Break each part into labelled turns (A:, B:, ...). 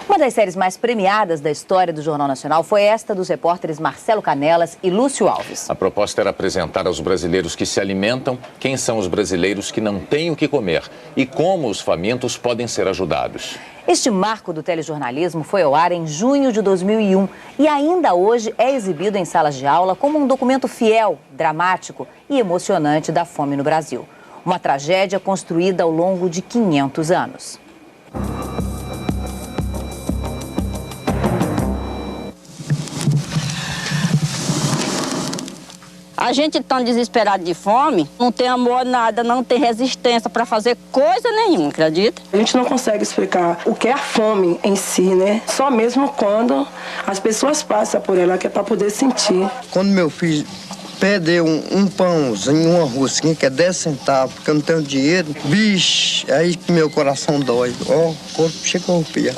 A: Uma das séries mais premiadas da história do Jornal Nacional foi esta dos repórteres Marcelo Canelas e Lúcio Alves.
B: A proposta era apresentar aos brasileiros que se alimentam quem são os brasileiros que não têm o que comer e como os famintos podem ser ajudados.
A: Este marco do telejornalismo foi ao ar em junho de 2001 e ainda hoje é exibido em salas de aula como um documento fiel, dramático e emocionante da fome no Brasil. Uma tragédia construída ao longo de 500 anos.
C: A gente tão desesperado de fome, não tem amor nada, não tem resistência para fazer coisa nenhuma, acredita?
D: A gente não consegue explicar o que é a fome em si, né? Só mesmo quando as pessoas passam por ela, que é para poder sentir.
E: Quando meu filho perdeu um pãozinho, uma rosquinha, que é 10 centavos, porque eu não tenho dinheiro, bicho, aí que meu coração dói. Ó, o corpo chega a arrepiar.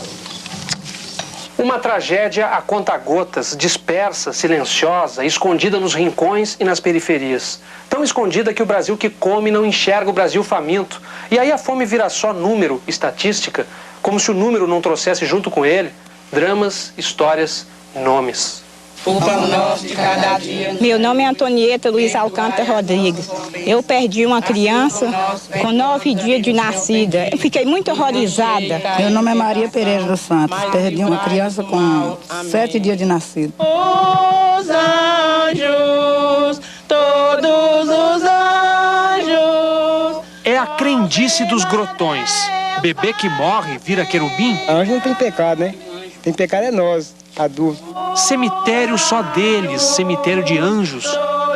F: Uma tragédia a conta-gotas, dispersa, silenciosa, escondida nos rincões e nas periferias. Tão escondida que o Brasil que come não enxerga o Brasil faminto. E aí a fome vira só número, estatística, como se o número não trouxesse junto com ele dramas, histórias, nomes.
G: O pão nosso de cada dia.
C: Meu nome é Antonieta Luiz Alcântara Rodrigues. Eu perdi uma criança com 9 dias de nascida. Eu fiquei muito horrorizada.
H: Meu nome é Maria Pereira dos Santos. Perdi uma criança com 7 dias de nascido.
G: Os anjos, todos os anjos.
F: É a crendice dos grotões. Bebê que morre vira querubim?
I: Anjo não tem pecado, né? Tem pecado é nós, adultos.
F: Cemitério só deles, cemitério de anjos.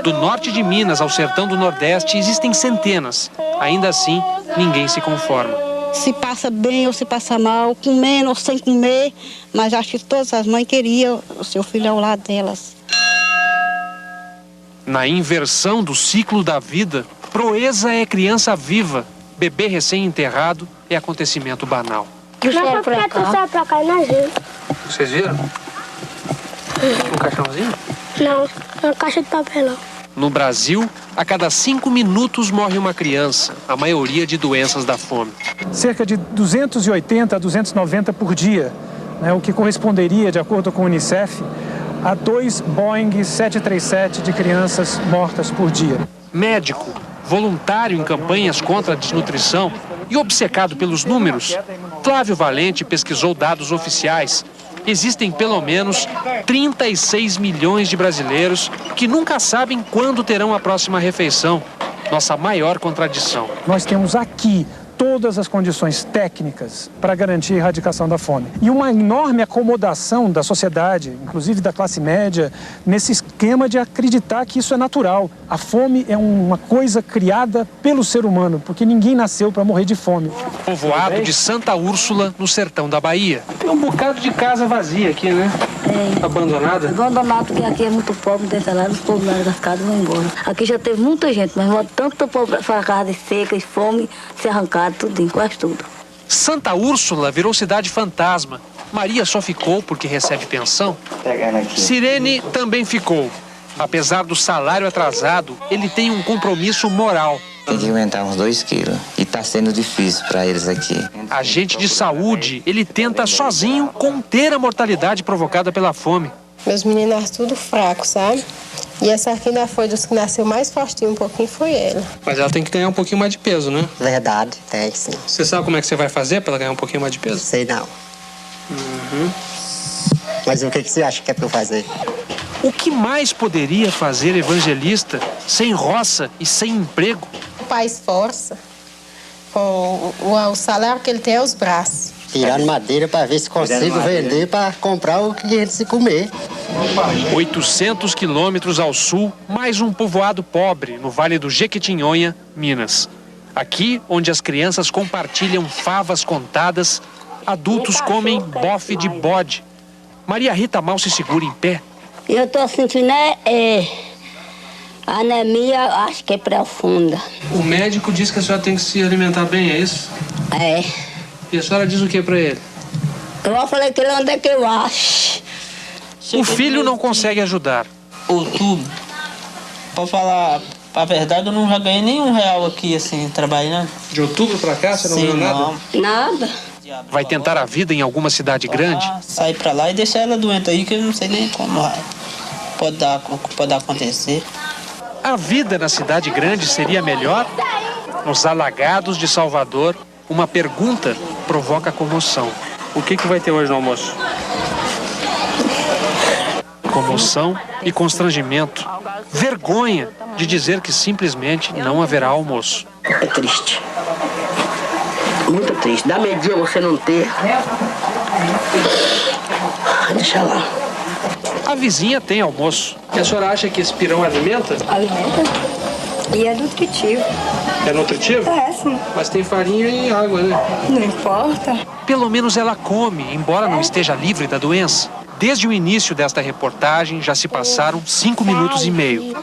F: Do norte de Minas ao sertão do Nordeste existem centenas. Ainda assim, ninguém se conforma.
C: Se passa bem ou se passa mal, comendo ou sem comer, mas acho que todas as mães queriam o seu filho ao lado delas.
F: Na inversão do ciclo da vida, proeza é criança viva. Bebê recém-enterrado é acontecimento banal.
J: Não, porque tu sai pra cá, imagina.
F: Vocês viram? Um caixãozinho?
J: Não, é uma caixa de papelão.
F: No Brasil, a cada 5 minutos morre uma criança, a maioria de doenças da fome.
K: Cerca de 280 a 290 por dia, né, o que corresponderia, de acordo com o Unicef, a 2 Boeing 737 de crianças mortas por dia.
F: Médico, voluntário em campanhas contra a desnutrição e obcecado pelos números, Flávio Valente pesquisou dados oficiais. Existem pelo menos 36 milhões de brasileiros que nunca sabem quando terão a próxima refeição. Nossa maior contradição.
K: Nós temos aqui todas as condições técnicas para garantir a erradicação da fome. E uma enorme acomodação da sociedade, inclusive da classe média, nesse esquema de acreditar que isso é natural. A fome é uma coisa criada pelo ser humano, porque ninguém nasceu para morrer de fome.
F: Povoado de Santa Úrsula, no sertão da Bahia. Tem um bocado de casa vazia aqui, né?
L: É.
F: Abandonada?
L: Abandonado, porque aqui é muito pobre, dessa lá, os povos lá das casas vão embora. Aqui já teve muita gente, mas tanto povo para casa seca e fome, se arrancaram tudinho, quase tudo.
F: Santa Úrsula virou cidade fantasma. Maria só ficou porque recebe pensão. Sirene também ficou. Apesar do salário atrasado, ele tem um compromisso moral.
M: Tem que aumentar uns 2 quilos. E tá sendo difícil para eles aqui.
F: Agente de saúde, ele tenta sozinho conter a mortalidade provocada pela fome.
N: Meus meninos nasceram tudo fracos, sabe? E essa aqui ainda foi dos que nasceu mais fortinho um pouquinho, foi ela.
F: Mas ela tem que ganhar um pouquinho mais de peso, né?
N: Verdade, tem sim.
F: Você sabe como é que você vai fazer para ela ganhar um pouquinho mais de peso?
N: Sei não. Mas o que você acha que é para eu fazer?
F: O que mais poderia fazer evangelista sem roça e sem emprego?
N: O pai esforça. Com o salário que ele tem é os braços. Tirando madeira para ver se consigo vender para comprar o que ele se comer.
F: 800 quilômetros ao sul, mais um povoado pobre no Vale do Jequitinhonha, Minas. Aqui, onde as crianças compartilham favas contadas, adultos comem bofe de bode. Maria Rita mal se segura em pé.
L: Eu tô sentindo anemia, acho que é profunda.
F: O médico diz que a senhora tem que se alimentar bem, é isso?
L: É.
F: E a senhora diz o que pra ele?
L: Eu falei que ele onde é que eu acho.
F: O filho não consegue ajudar.
G: Outubro, pra falar a verdade, eu não já ganhei nenhum real aqui, assim, trabalhando.
F: De outubro pra cá, você não ganhou nada?
L: Nada.
F: Vai tentar a vida em alguma cidade grande?
G: Sair pra lá e deixar ela doente aí, que eu não sei nem como pode acontecer.
F: A vida na cidade grande seria melhor? Nos alagados de Salvador, uma pergunta provoca comoção. O que vai ter hoje no almoço? Comoção e constrangimento. Vergonha de dizer que simplesmente não haverá almoço.
N: É triste. Muito triste. Dá medinha você não ter. Deixa lá.
F: A vizinha tem almoço. E a senhora acha que esse pirão alimenta?
O: Alimenta. E é nutritivo.
F: É nutritivo?
O: É, sim.
F: Mas tem farinha e água, né?
O: Não importa.
F: Pelo menos ela come, embora não esteja livre da doença. Desde o início desta reportagem, já se passaram 5 minutos e meio.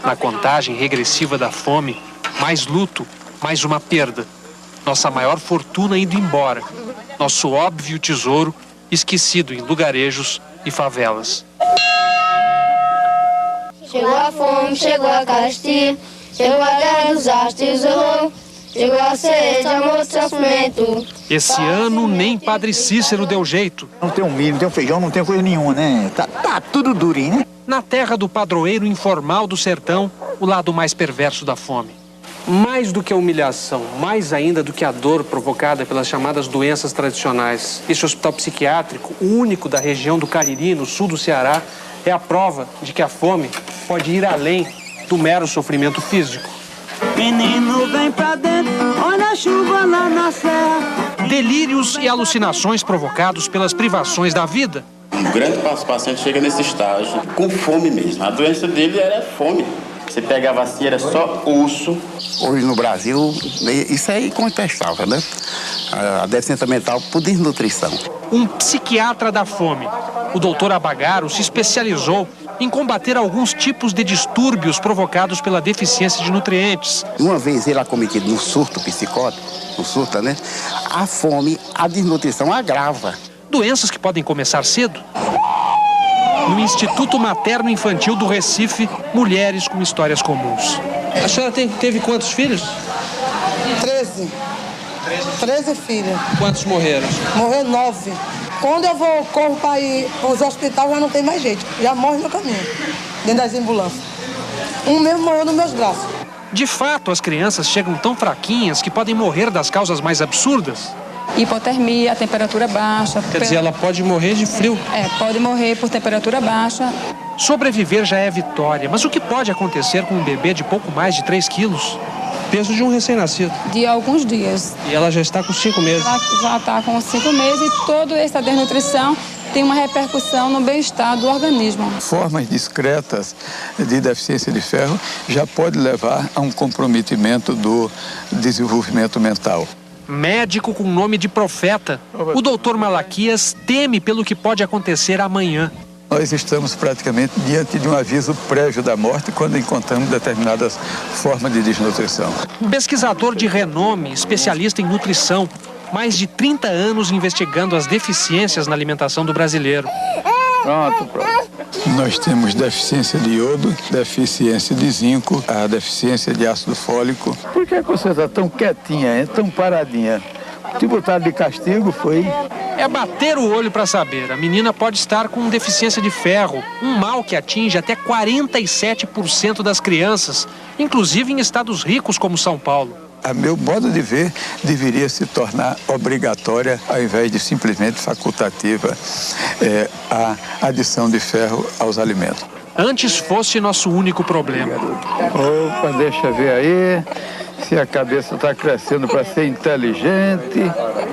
F: Na contagem regressiva da fome, mais luto, mais uma perda. Nossa maior fortuna indo embora. Nosso óbvio tesouro esquecido em lugarejos e favelas.
J: Chegou a fome, chegou a carestia, chegou a guerra dos astros, chegou a sede, amor, sofrimento.
F: Esse ano nem Padre Cícero deu jeito.
P: Não tem um milho, não tem um feijão, não tem coisa nenhuma, né? Tá tudo durinho, né?
F: Na terra do padroeiro informal do sertão, o lado mais perverso da fome. Mais do que a humilhação, mais ainda do que a dor provocada pelas chamadas doenças tradicionais, esse hospital psiquiátrico, o único da região do Cariri, no sul do Ceará, é a prova de que a fome pode ir além do mero sofrimento físico.
Q: Menino, vem pra dentro, olha a chuva lá na serra.
F: Delírios e alucinações provocados pelas privações da vida.
R: O grande paciente chega nesse estágio com fome mesmo. A doença dele era fome. Você pegava assim, era só osso.
S: Hoje no Brasil, isso é incontestável, né? A deficiência mental por desnutrição.
F: Um psiquiatra da fome, o doutor Abagaro, se especializou em combater alguns tipos de distúrbios provocados pela deficiência de nutrientes.
S: Uma vez ele acometido no surto psicótico, né? A fome, a desnutrição agrava.
F: Doenças que podem começar cedo. No Instituto Materno Infantil do Recife, mulheres com histórias comuns. A senhora teve quantos filhos?
T: 13 filhos.
F: Quantos morreram?
T: Morreu 9. Quando eu corro para ir para os hospitais, já não tem mais jeito. Já morre no caminho, dentro das ambulâncias. Um mesmo morreu nos meus braços.
F: De fato, as crianças chegam tão fraquinhas que podem morrer das causas mais absurdas.
O: Hipotermia, temperatura baixa.
F: Quer dizer, ela pode morrer de frio?
O: Pode morrer por temperatura baixa.
F: Sobreviver já é vitória, mas o que pode acontecer com um bebê de pouco mais de 3 quilos? Peso de um recém-nascido.
O: De alguns dias.
F: E ela já está com 5 meses.
O: Ela já está com 5 meses e toda essa desnutrição tem uma repercussão no bem-estar do organismo.
U: Formas discretas de deficiência de ferro já pode levar a um comprometimento do desenvolvimento mental.
F: Médico com nome de profeta, o doutor Malaquias teme pelo que pode acontecer amanhã.
U: Nós estamos praticamente diante de um aviso prévio da morte quando encontramos determinadas formas de desnutrição.
F: Pesquisador de renome, especialista em nutrição, mais de 30 anos investigando as deficiências na alimentação do brasileiro.
U: Pronto. Nós temos deficiência de iodo, deficiência de zinco, a deficiência de ácido fólico. Por que você está tão quietinha, tão paradinha? Te botaram de castigo, foi?
F: É bater o olho para saber. A menina pode estar com deficiência de ferro, um mal que atinge até 47% das crianças, inclusive em estados ricos como São Paulo.
U: A meu modo de ver, deveria se tornar obrigatória, ao invés de simplesmente facultativa, a adição de ferro aos alimentos.
F: Antes fosse nosso único problema.
U: Opa, deixa eu ver aí. Se a cabeça está crescendo para ser inteligente.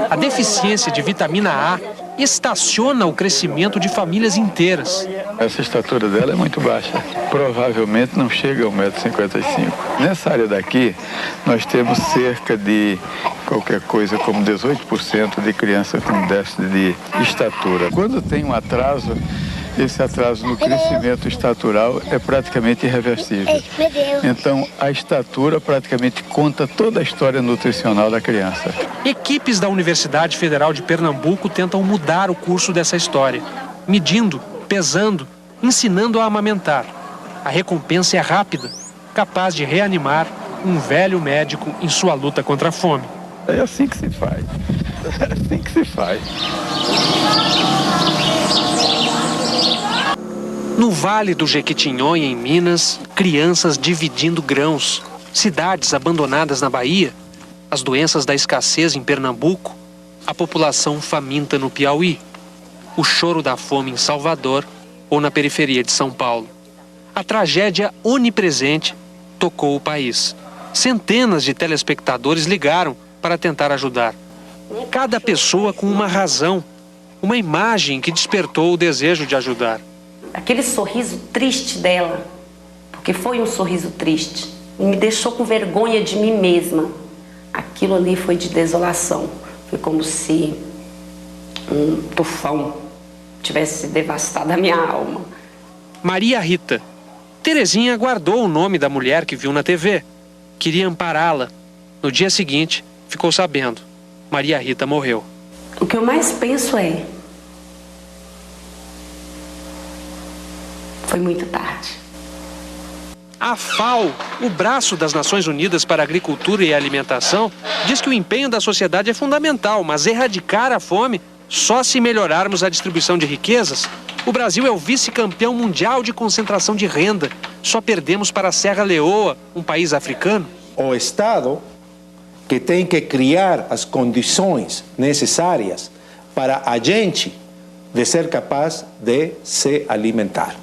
F: A deficiência de vitamina A estaciona o crescimento de famílias inteiras.
U: Essa estatura dela é muito baixa. Provavelmente não chega a 1,55 m. Nessa área daqui, nós temos cerca de qualquer coisa como 18% de crianças com déficit de estatura. Quando tem um atraso, esse atraso no crescimento estatural é praticamente irreversível. Então, a estatura praticamente conta toda a história nutricional da criança.
F: Equipes da Universidade Federal de Pernambuco tentam mudar o curso dessa história, medindo, pesando, ensinando a amamentar. A recompensa é rápida, capaz de reanimar um velho médico em sua luta contra a fome.
U: É assim que se faz. É assim que se faz.
F: No Vale do Jequitinhonha, em Minas, crianças dividindo grãos, cidades abandonadas na Bahia, as doenças da escassez em Pernambuco, a população faminta no Piauí, o choro da fome em Salvador ou na periferia de São Paulo. A tragédia onipresente tocou o país. Centenas de telespectadores ligaram para tentar ajudar. Cada pessoa com uma razão, uma imagem que despertou o desejo de ajudar.
B: Aquele sorriso triste dela, porque foi um sorriso triste, me deixou com vergonha de mim mesma. Aquilo ali foi de desolação. Foi como se um tufão tivesse devastado a minha alma.
F: Maria Rita. Terezinha guardou o nome da mulher que viu na TV. Queria ampará-la. No dia seguinte, ficou sabendo. Maria Rita morreu.
B: O que eu mais penso é... foi muito tarde.
F: A FAO, o braço das Nações Unidas para a Agricultura e Alimentação, diz que o empenho da sociedade é fundamental, mas erradicar a fome só se melhorarmos a distribuição de riquezas. O Brasil é o vice-campeão mundial de concentração de renda. Só perdemos para a Serra Leoa, um país africano.
V: O Estado que tem que criar as condições necessárias para a gente de ser capaz de se alimentar.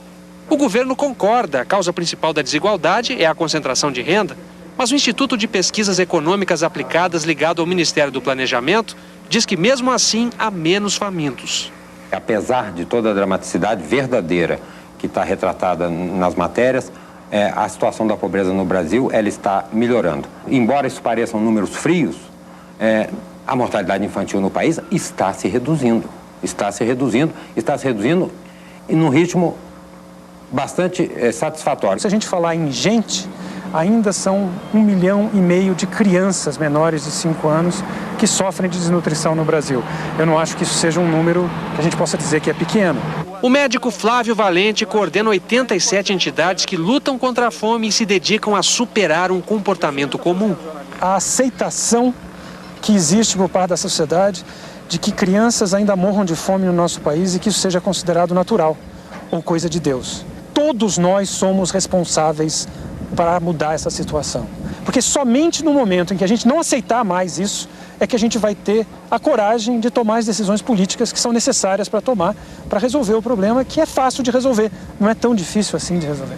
F: O governo concorda, a causa principal da desigualdade é a concentração de renda, mas o Instituto de Pesquisas Econômicas Aplicadas, ligado ao Ministério do Planejamento, diz que mesmo assim há menos famintos.
W: Apesar de toda a dramaticidade verdadeira que está retratada nas matérias, a situação da pobreza no Brasil ela está melhorando. Embora isso pareçam números frios, a mortalidade infantil no país está se reduzindo. Está se reduzindo e num ritmo bastante satisfatório.
K: Se a gente falar em gente, ainda são 1,5 milhão de crianças menores de 5 anos que sofrem de desnutrição no Brasil. Eu não acho que isso seja um número que a gente possa dizer que é pequeno.
F: O médico Flávio Valente coordena 87 entidades que lutam contra a fome e se dedicam a superar um comportamento comum.
K: A aceitação que existe por parte da sociedade de que crianças ainda morram de fome no nosso país e que isso seja considerado natural ou coisa de Deus. Todos nós somos responsáveis para mudar essa situação. Porque somente no momento em que a gente não aceitar mais isso, é que a gente vai ter a coragem de tomar as decisões políticas que são necessárias para tomar, para resolver o problema, que é fácil de resolver, não é tão difícil assim de resolver.